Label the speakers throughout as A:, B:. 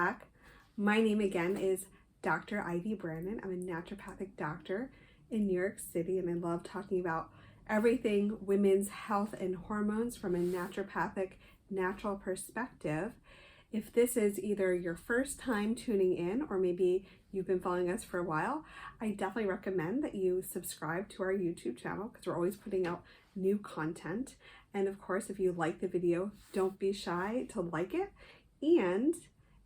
A: back. My name again is Dr. Ivy Branin. I'm a naturopathic doctor in New York City, and I love talking about everything women's health and hormones from a naturopathic, natural perspective. If this is either your first time tuning in, or maybe you've been following us for a while, I definitely recommend that you subscribe to our YouTube channel because we're always putting out new content. And of course, if you like the video, don't be shy to like it. And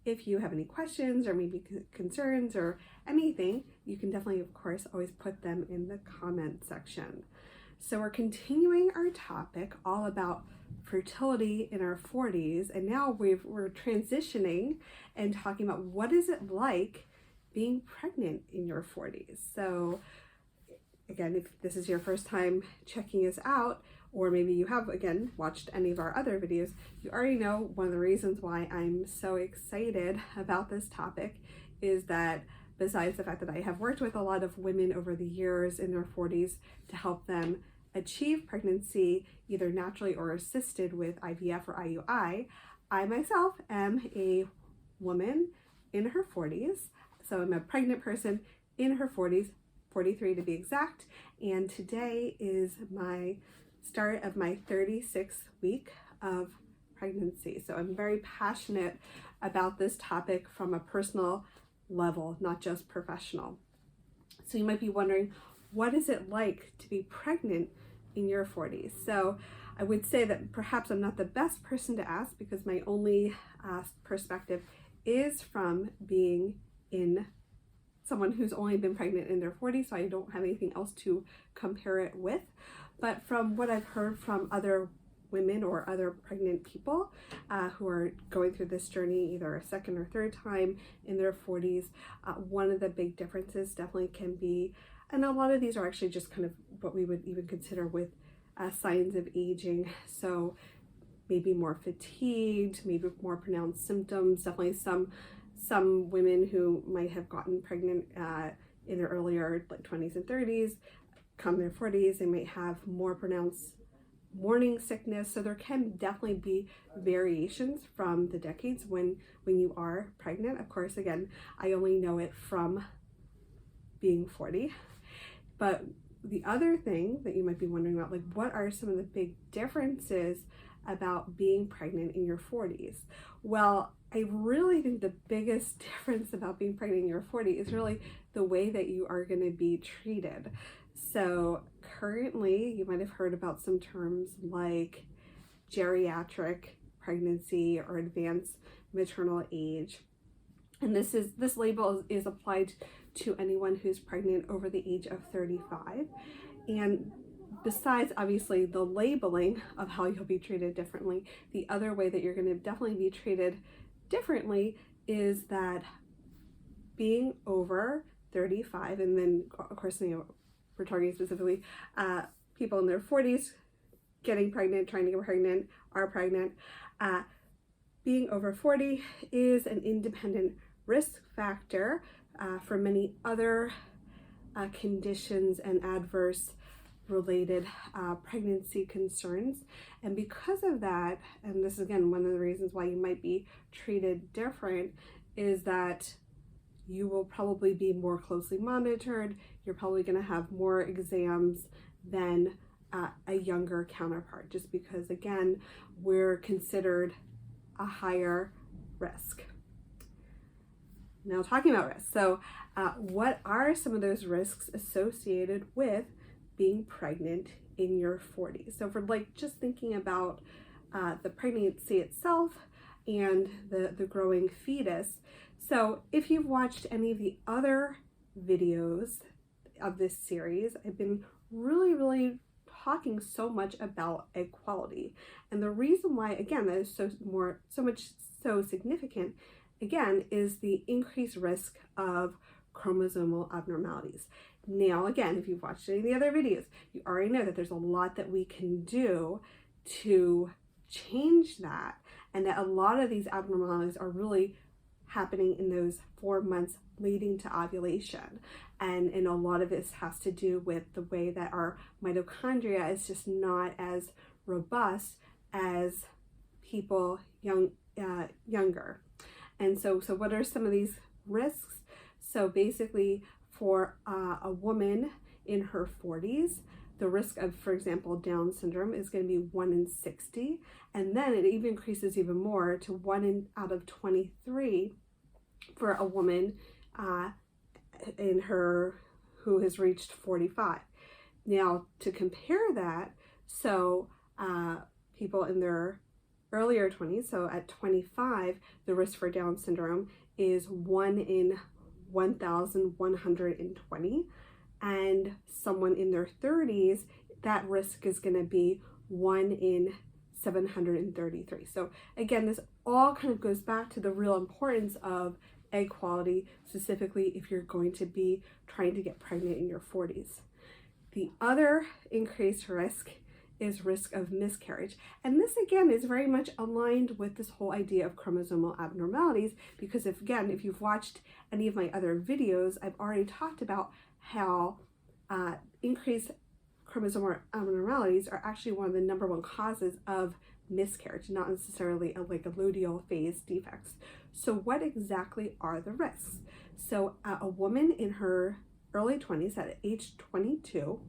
A: if you have any questions or maybe concerns or anything, you can definitely, of course, always put them in the comment section. So we're continuing our topic all about fertility in our 40s, and now we're transitioning and talking about what is it like being pregnant in your 40s. So again, if this is your first time checking us out, or maybe you have, again, watched any of our other videos, you already know one of the reasons why I'm so excited about this topic is that besides the fact that I have worked with a lot of women over the years in their 40s to help them achieve pregnancy, either naturally or assisted with IVF or IUI, I myself am a woman in her 40s. So I'm a pregnant person in her 40s, 43 to be exact, and today is my start of my 36th week of pregnancy. So I'm very passionate about this topic from a personal level, not just professional. So you might be wondering, what is it like to be pregnant in your 40s? So I would say that perhaps I'm not the best person to ask because my only perspective is from being in someone who's only been pregnant in their 40s, so I don't have anything else to compare it with. But from what I've heard from other women or other pregnant people who are going through this journey either a second or third time in their 40s, one of the big differences definitely can be, and a lot of these are actually just kind of what we would even consider with signs of aging. So maybe more fatigued, maybe more pronounced symptoms, definitely some women who might have gotten pregnant in their earlier like 20s and 30s, come their 40s, they might have more pronounced morning sickness. So there can definitely be variations from the decades when you are pregnant. Of course, again, I only know it from being 40. But the other thing that you might be wondering about, like, what are some of the big differences about being pregnant in your 40s? Well, I really think the biggest difference about being pregnant in your 40s is really the way that you are going to be treated. So currently, you might have heard about some terms like geriatric pregnancy or advanced maternal age. And this label is applied to anyone who's pregnant over the age of 35. And besides, obviously, the labeling of how you'll be treated differently, the other way that you're going to definitely be treated differently is that being over 35, and then, of course, we're targeting specifically people in their 40s getting pregnant, trying to get pregnant, are pregnant. Being over 40 is an independent risk factor for many other conditions and adverse related pregnancy concerns. And because of that, and this is again one of the reasons why you might be treated different, is that you will probably be more closely monitored. You're probably going to have more exams than a younger counterpart, just because, again, we're considered a higher risk. Now, talking about risks. So what are some of those risks associated with being pregnant in your 40s? So for just thinking about the pregnancy itself and the growing fetus. So if you've watched any of the other videos of this series, I've been really talking so much about egg quality. And the reason why, again, that is so significant, again, is the increased risk of chromosomal abnormalities. Now, again, if you've watched any of the other videos, you already know that there's a lot that we can do to change that, and that a lot of these abnormalities are really happening in those 4 months leading to ovulation. And a lot of this has to do with the way that our mitochondria is just not as robust as people younger. And so what are some of these risks? So basically, for a woman in her 40s, the risk of, for example, Down syndrome is going to be 1 in 60. And then it even increases even more to 1 out of 23 for a woman who has reached 45. Now, to compare that, so people in their earlier 20s, so at 25, the risk for Down syndrome is 1 in 1,120. And someone in their 30s, that risk is going to be 1 in 733. So again, this all kind of goes back to the real importance of egg quality, specifically if you're going to be trying to get pregnant in your 40s. The other increased risk is risk of miscarriage. And this again is very much aligned with this whole idea of chromosomal abnormalities, because if you've watched any of my other videos, I've already talked about how increased chromosomal abnormalities are actually one of the number one causes of miscarriage, not necessarily a luteal phase defects. So what exactly are the risks? So a woman in her early 20s, at age 22,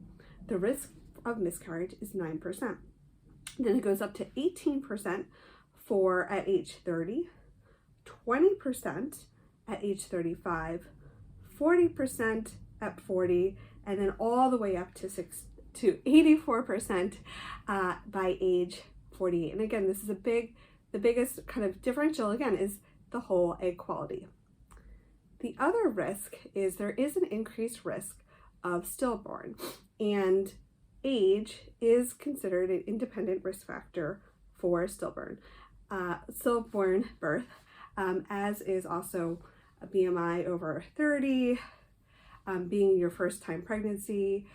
A: the risk of miscarriage is 9%. Then it goes up to 18% at age 30, 20% at age 35, 40% at 40, and then all the way up to 84% by age 48. And again, this is the biggest kind of differential again is the whole egg quality. The other risk is there is an increased risk of stillborn, and age is considered an independent risk factor for stillborn birth, as is also a BMI over 30, being your first time pregnancy,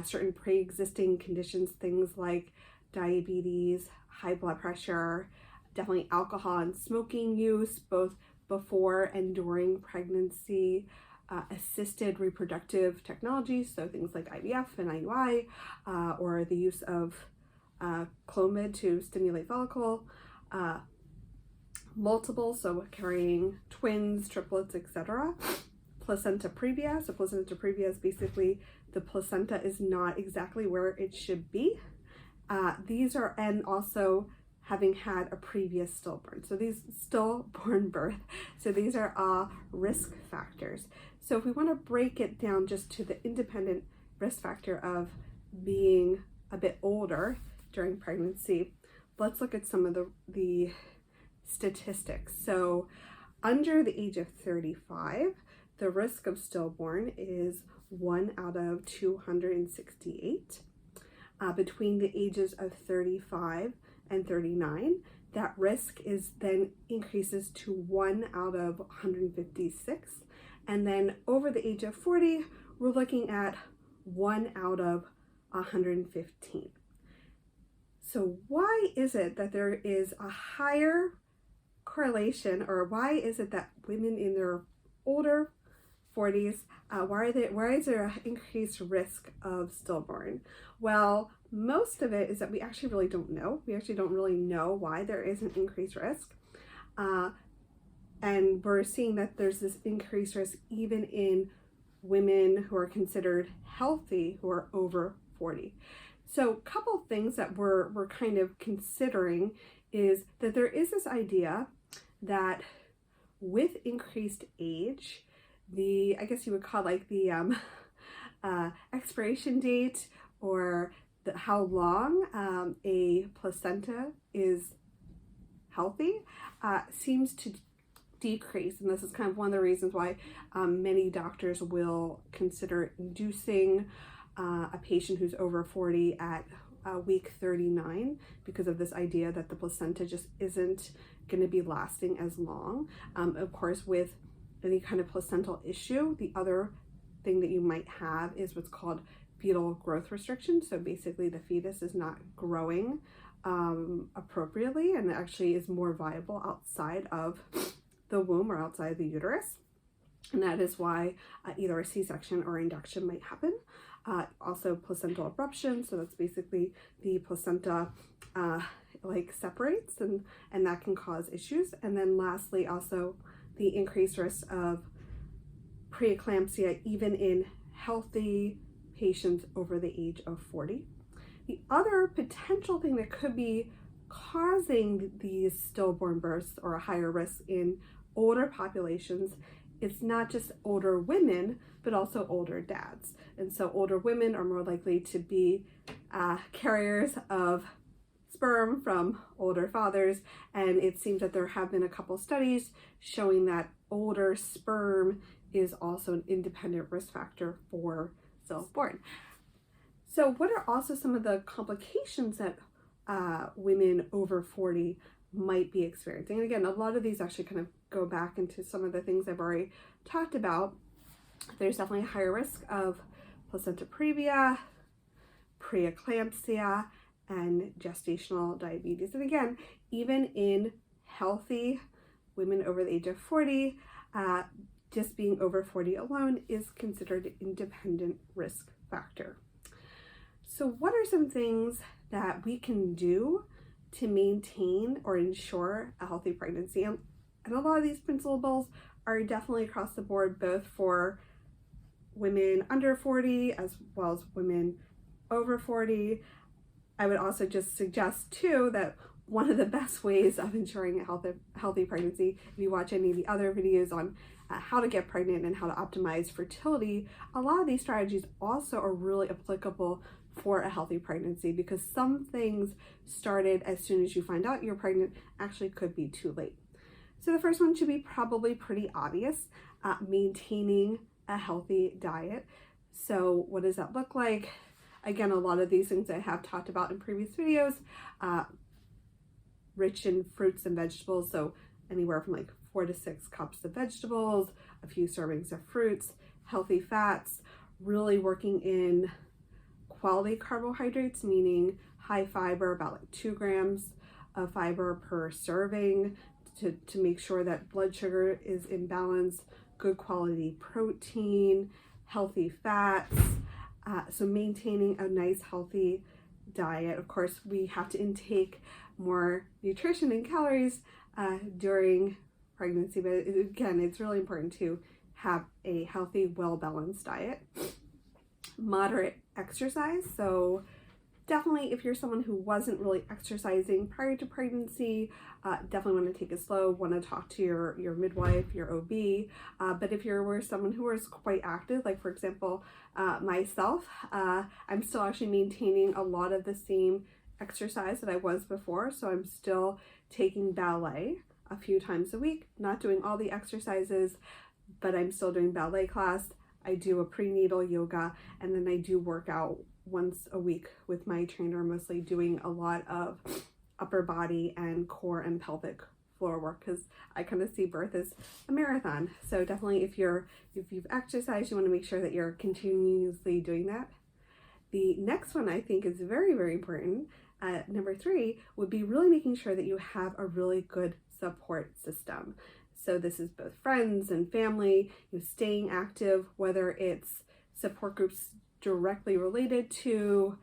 A: certain pre-existing conditions, things like diabetes, high blood pressure, definitely alcohol and smoking use, both before and during pregnancy, assisted reproductive technologies, so things like IVF and IUI, or the use of Clomid to stimulate follicle, multiple, so carrying twins, triplets, etc. Placenta previa. So placenta previa is basically the placenta is not exactly where it should be. And also having had a previous stillborn. So these stillborn birth. So these are all risk factors. So if we want to break it down just to the independent risk factor of being a bit older during pregnancy, let's look at some of the statistics. So under the age of 35, the risk of stillborn is 1 out of 268. Between the ages of 35 and 39, that risk is then increases to 1 out of 156. And then over the age of 40, we're looking at 1 out of 115. So why is it that there is a higher correlation, or why is it that women in their older 40s, why is there an increased risk of stillborn? Well, most of it is that we actually really don't know. We actually don't really know why there is an increased risk. And we're seeing that there's this increased risk even in women who are considered healthy who are over 40. So a couple things that we're kind of considering is that there is this idea that with increased age, I guess you would call like the expiration date, or how long a placenta is healthy seems to decrease. And this is kind of one of the reasons why many doctors will consider inducing a patient who's over 40 at week 39, because of this idea that the placenta just isn't going to be lasting as long. Of course, with any kind of placental issue, the other thing that you might have is what's called fetal growth restriction. So basically the fetus is not growing appropriately, and actually is more viable outside of the womb or outside the uterus. And that is why either a C-section or induction might happen. Also placental abruption, so that's basically the placenta separates, and that can cause issues. And then lastly, also the increased risk of preeclampsia even in healthy patients over the age of 40. The other potential thing that could be causing these stillborn births or a higher risk in older populations, it's not just older women, but also older dads. And so older women are more likely to be carriers of sperm from older fathers. And it seems that there have been a couple studies showing that older sperm is also an independent risk factor for stillborn. So what are also some of the complications that women over 40 might be experiencing? And again, a lot of these actually kind of go back into some of the things I've already talked about. There's definitely a higher risk of placenta previa, preeclampsia, and gestational diabetes. And again, even in healthy women over the age of 40, just being over 40 alone is considered an independent risk factor. So what are some things that we can do to maintain or ensure a healthy pregnancy? And a lot of these principles are definitely across the board, both for women under 40 as well as women over 40. I would also just suggest too that one of the best ways of ensuring a healthy pregnancy, if you watch any of the other videos on how to get pregnant and how to optimize fertility, a lot of these strategies also are really applicable for a healthy pregnancy, because some things started as soon as you find out you're pregnant actually could be too late. So the first one should be probably pretty obvious, maintaining a healthy diet. So what does that look like? Again, a lot of these things I have talked about in previous videos, rich in fruits and vegetables. So anywhere from like 4 to 6 cups of vegetables, a few servings of fruits, healthy fats, really working in quality carbohydrates, meaning high fiber, about like 2 grams of fiber per serving to make sure that blood sugar is in balance, good quality protein, healthy fats. So maintaining a nice healthy diet. Of course, we have to intake more nutrition and calories during pregnancy, but again, it's really important to have a healthy, well-balanced diet. Moderate exercise. So definitely if you're someone who wasn't really exercising prior to pregnancy, definitely want to take it slow, want to talk to your midwife, your OB. But if you're someone who is quite active, like for example, myself, I'm still actually maintaining a lot of the same exercise that I was before. So I'm still taking ballet a few times a week, not doing all the exercises, but I'm still doing ballet class. I do a prenatal yoga, and then I do work out once a week with my trainer, mostly doing a lot of upper body and core and pelvic floor work, because I kind of see birth as a marathon. So definitely if you've exercised, you want to make sure that you're continuously doing that. The next one I think is very, very important. Number 3 would be really making sure that you have a really good support system. So this is both friends and family, staying active, whether it's support groups directly related to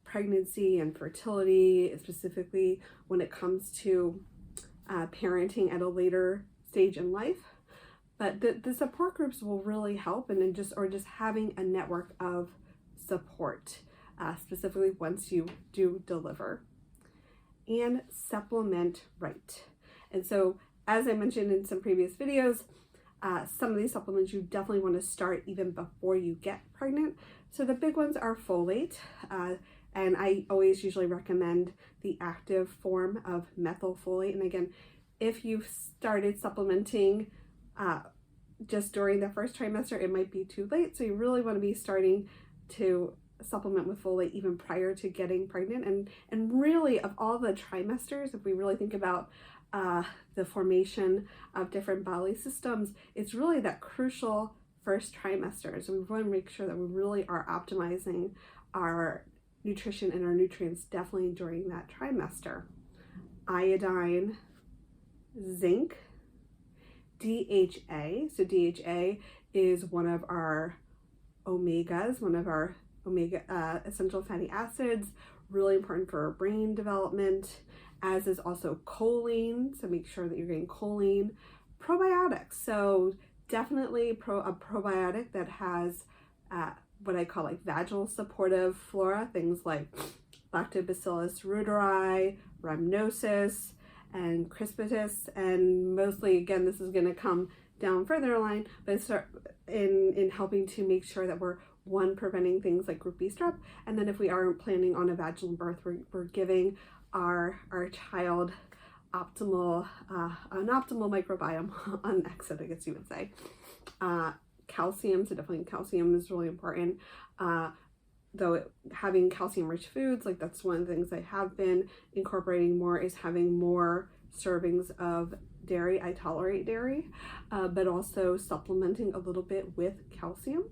A: pregnancy and fertility, specifically when it comes to parenting at a later stage in life. But the support groups will really help, and then just having a network of support, specifically once you do deliver. And supplement right. And so, as I mentioned in some previous videos, some of these supplements you definitely want to start even before you get pregnant. So the big ones are folate, and I always usually recommend the active form of methylfolate. And again, if you've started supplementing just during the first trimester, it might be too late. So you really want to be starting to supplement with folate even prior to getting pregnant. And really, of all the trimesters, if we really think about the formation of different bodily systems, it's really that crucial first trimester. So we want to make sure that we really are optimizing our nutrition and our nutrients definitely during that trimester. Iodine, zinc, DHA. So DHA is one of our omegas, one of our omega essential fatty acids, really important for brain development, as is also choline. So make sure that you're getting choline, probiotics. So definitely a probiotic that has what I call like vaginal supportive flora, things like Lactobacillus reuteri, rhamnosus, and crispatus, and mostly, again, this is going to come down further line, but start in helping to make sure that we're preventing things like group B strep, and then if we aren't planning on a vaginal birth, we're giving our child optimal an optimal microbiome on exit, I guess you would say. Calcium, so definitely calcium is really important. Though having calcium rich foods, like that's one of the things I have been incorporating more, is having more servings of dairy. I tolerate dairy, but also supplementing a little bit with calcium.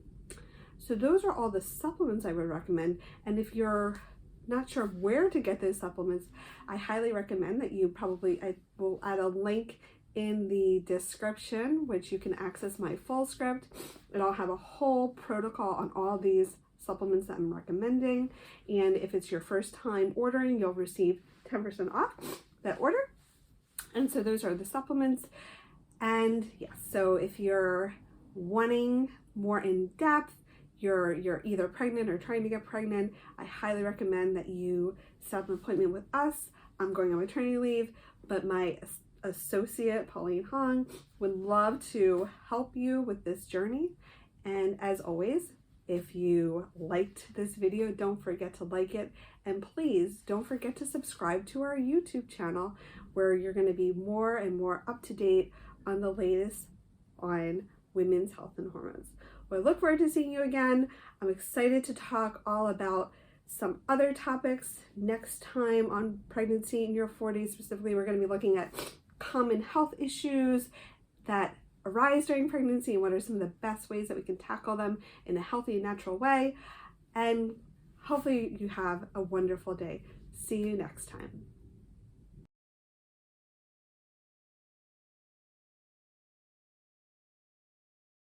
A: So those are all the supplements I would recommend. And if you're not sure where to get those supplements, I highly recommend that you I will add a link in the description, which you can access my full script, and I'll have a whole protocol on all these supplements that I'm recommending. And if it's your first time ordering, you'll receive 10% off that order. And so those are the supplements. And yes, so if you're wanting more in depth, you're either pregnant or trying to get pregnant, I highly recommend that you set up an appointment with us. I'm going on maternity leave, but my associate, Pauline Hoang, would love to help you with this journey. And as always, if you liked this video, don't forget to like it. And please don't forget to subscribe to our YouTube channel, where you're going to be more and more up to date on the latest on women's health and hormones. Well, I look forward to seeing you again. I'm excited to talk all about some other topics next time on pregnancy in your 40s. Specifically, we're going to be looking at common health issues that arise during pregnancy and what are some of the best ways that we can tackle them in a healthy and natural way. And hopefully you have a wonderful day. See you next time.